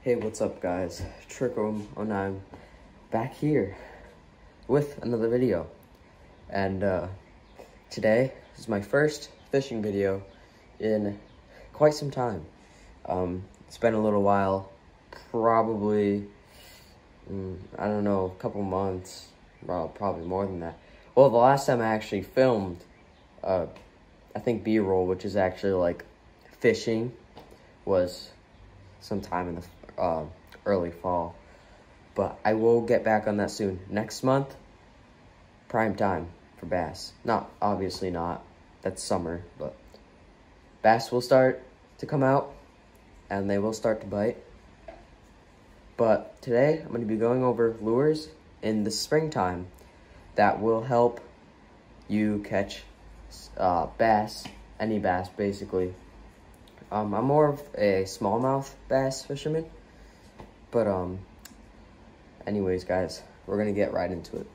Hey, what's up guys? Trickle09 back here with another video. And today is my first fishing video in quite some time. It's been a little while, probably, I don't know, a couple months, well, probably more than that. Well, the last time I actually filmed, I think B-roll, which is actually like fishing, was sometime in the early fall, but I will get back on that soon. Next month, prime time for bass. Obviously not, that's summer, but bass will start to come out and they will start to bite. But today I'm going to be going over lures in the springtime that will help you catch bass, any bass basically. I'm more of a smallmouth bass fisherman, but anyways guys, we're gonna get right into it.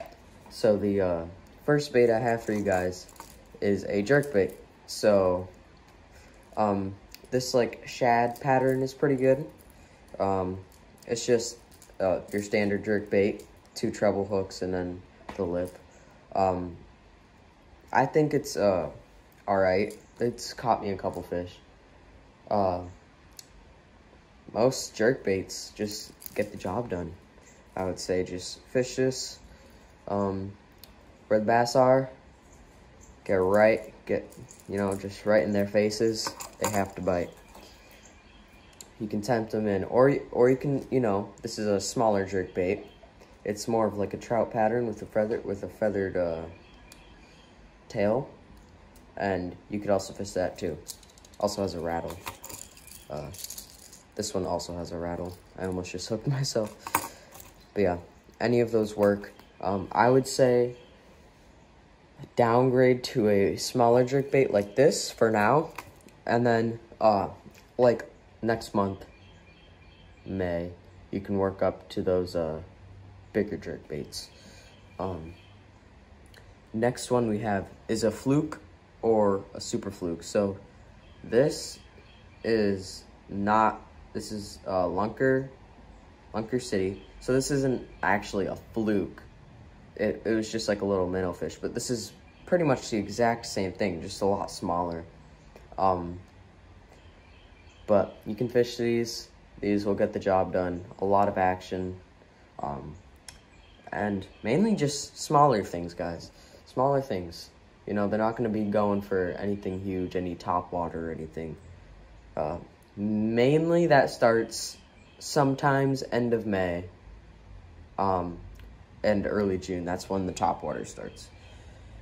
So the first bait I have for you guys is a jerkbait. So this like shad pattern is pretty good. It's just your standard jerkbait, 2 treble hooks and then the lip. I think it's alright. It's caught me a couple fish. Most jerkbaits just get the job done. I would say just fish this where the bass are, get just right in their faces. They have to bite. You can tempt them in, or you can, this is a smaller jerkbait. It's more of like a trout pattern with a feathered tail, and you could also fish that too. Also has a rattle. This one also has a rattle. I almost just hooked myself. But yeah, any of those work. I would say downgrade to a smaller jerkbait like this for now. And then like next month, May, you can work up to those bigger jerkbaits. Next one we have is a fluke or a super fluke. So this is Lunker City. So this isn't actually a fluke. It was just like a little minnow fish, but this is pretty much the exact same thing, just a lot smaller. But you can fish these. These will get the job done. A lot of action. And mainly just smaller things, guys. Smaller things. They're not going to be going for anything huge, any top water or anything. Mainly that starts sometimes end of May and early June. That's when the top water starts.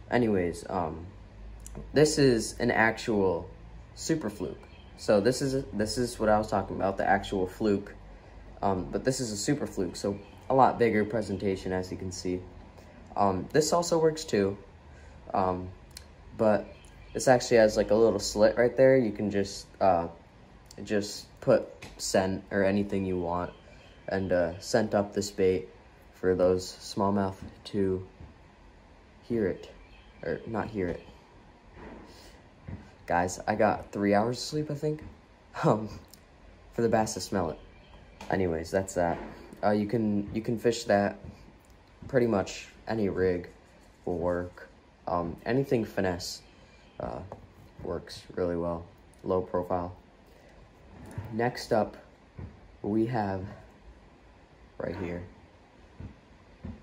Anyways, this is an actual super fluke. So this is what I was talking about, the actual fluke. But this is a super fluke, so a lot bigger presentation, as you can see. This also works too. But this actually has like a little slit right there. You can just put scent or anything you want and scent up this bait for those smallmouth to hear it, or not hear it. Guys, I got 3 hours of sleep, I think, for the bass to smell it. Anyways, that's that. You can fish that. Pretty much any rig will work. Anything finesse works really well. Low profile. Next up, we have right here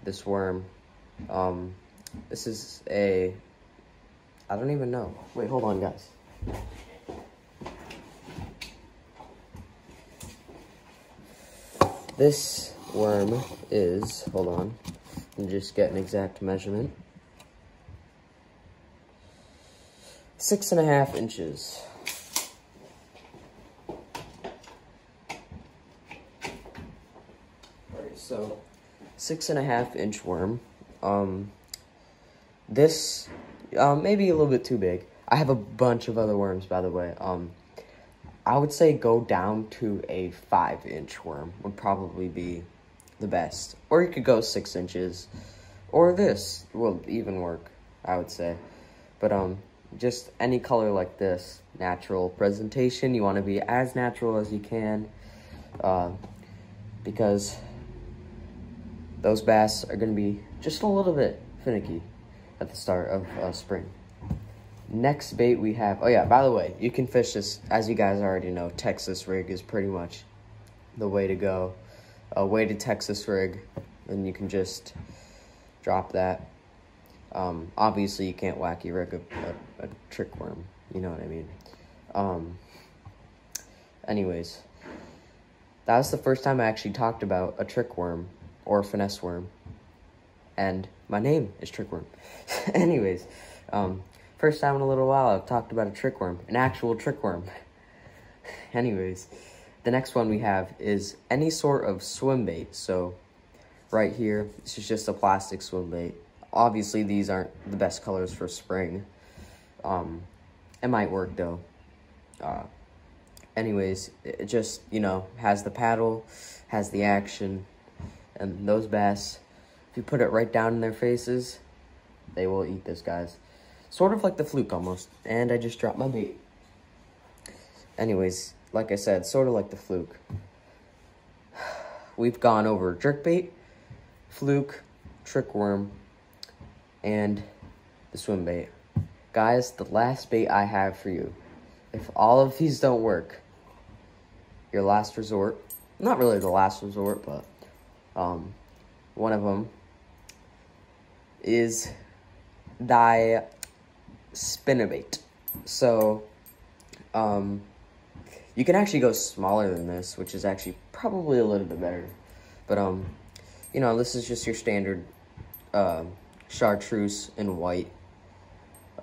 this worm. This is I don't even know. Wait, hold on, guys. This worm is, hold on, let me just get an exact measurement. 6.5 inches. Alright, so 6.5 inch worm. This maybe a little bit too big. I have a bunch of other worms, by the way. I would say go down to a 5-inch worm would probably be the best. Or you could go 6 inches. Or this will even work, I would say. But just any color like this, natural presentation. You want to be as natural as you can. because those bass are gonna be just a little bit finicky at the start of spring. Next bait we have, oh yeah, by the way, you can fish this, as you guys already know, Texas rig is pretty much the way to go. A weighted Texas rig, and you can just drop that. Obviously you can't wacky rig a trick worm, you know what I mean. Anyways, that was the first time I actually talked about a trick worm or finesse worm, and my name is Trick Worm. Anyways, first time in a little while I've talked about a trick worm, an actual trick worm. Anyways, the next one we have is any sort of swim bait. So right here, this is just a plastic swim bait. Obviously these aren't the best colors for spring. It might work though. Anyways, it just, you know, has the paddle, has the action, and those bass, if you put it right down in their faces, they will eat this, guys. Sort of like the fluke almost. And I just dropped my bait. Anyways, like I said, sort of like the fluke. We've gone over jerkbait, fluke, trick worm, and the swim bait. Guys, the last bait I have for you, if all of these don't work, your last resort, not really the last resort, but one of them is die spinnerbait. So you can actually go smaller than this, which is actually probably a little bit better. But you know, this is just your standard chartreuse in white.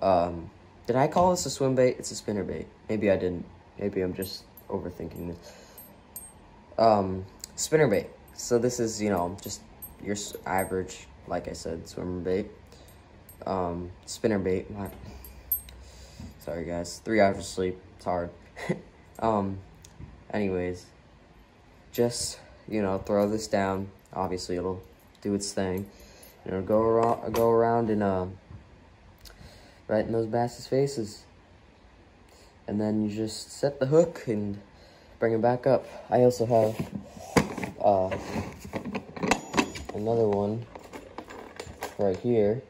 Did I call this a swim bait? It's a spinnerbait. Maybe I didn't. Maybe I'm just overthinking this. Spinnerbait. So this is, you know, just your average, like I said, swimmer bait. Spinnerbait. Sorry guys, 3 hours of sleep. It's hard. Anyways, just, you know, throw this down. Obviously it'll do its thing. And it'll go around and right in those bass's faces. And then you just set the hook and bring it back up. I also have another one right here.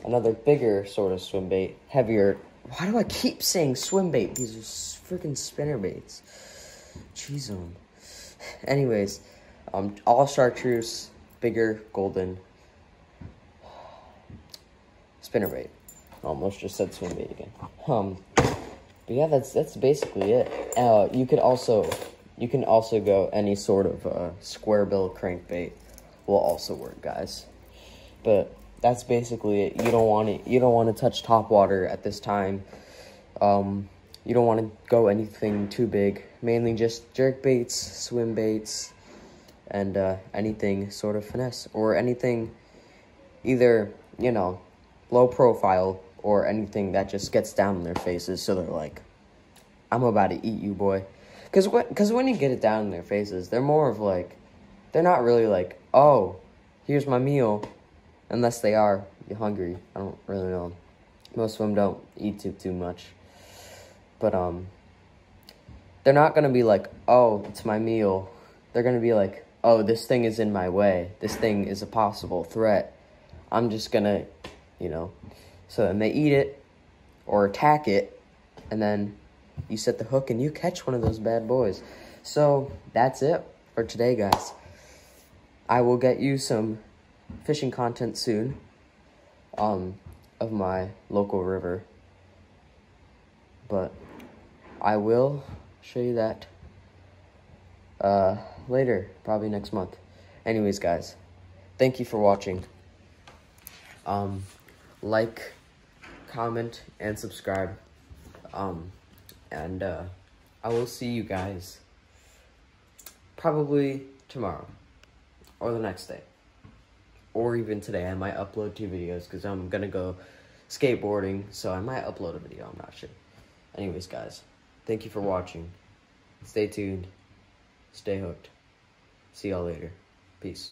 Another bigger sort of swim bait, heavier. Why do I keep saying swim bait? These are freaking spinner baits. Jeez, anyways, all chartreuse, bigger, golden spinner bait. Almost just said swim bait again. But yeah, that's basically it. You can also go any sort of square bill crankbait will also work, guys. But that's basically it. You don't want to touch top water at this time. You don't want to go anything too big. Mainly just jerk baits, swim baits, and anything sort of finesse or anything either, you know, low profile or anything that just gets down in their faces so they're like, I'm about to eat you, boy. Because when you get it down in their faces, they're more of like, they're not really like, oh, here's my meal. Unless they are hungry. I don't really know. Most of them don't eat too much. But they're not going to be like, oh, it's my meal. They're going to be like, oh, this thing is in my way. This thing is a possible threat. I'm just going to, you know. So then they eat it or attack it. And then you set the hook and you catch one of those bad boys. So that's it for today, guys. I will get you some fishing content soon of my local river, but I will show you that later, probably next month. Anyways, guys, thank you for watching. Like, comment, and subscribe, and I will see you guys probably tomorrow or the next day. Or even today. I might upload 2 videos because I'm going to go skateboarding. So I might upload a video. I'm not sure. Anyways, guys. Thank you for watching. Stay tuned. Stay hooked. See y'all later. Peace.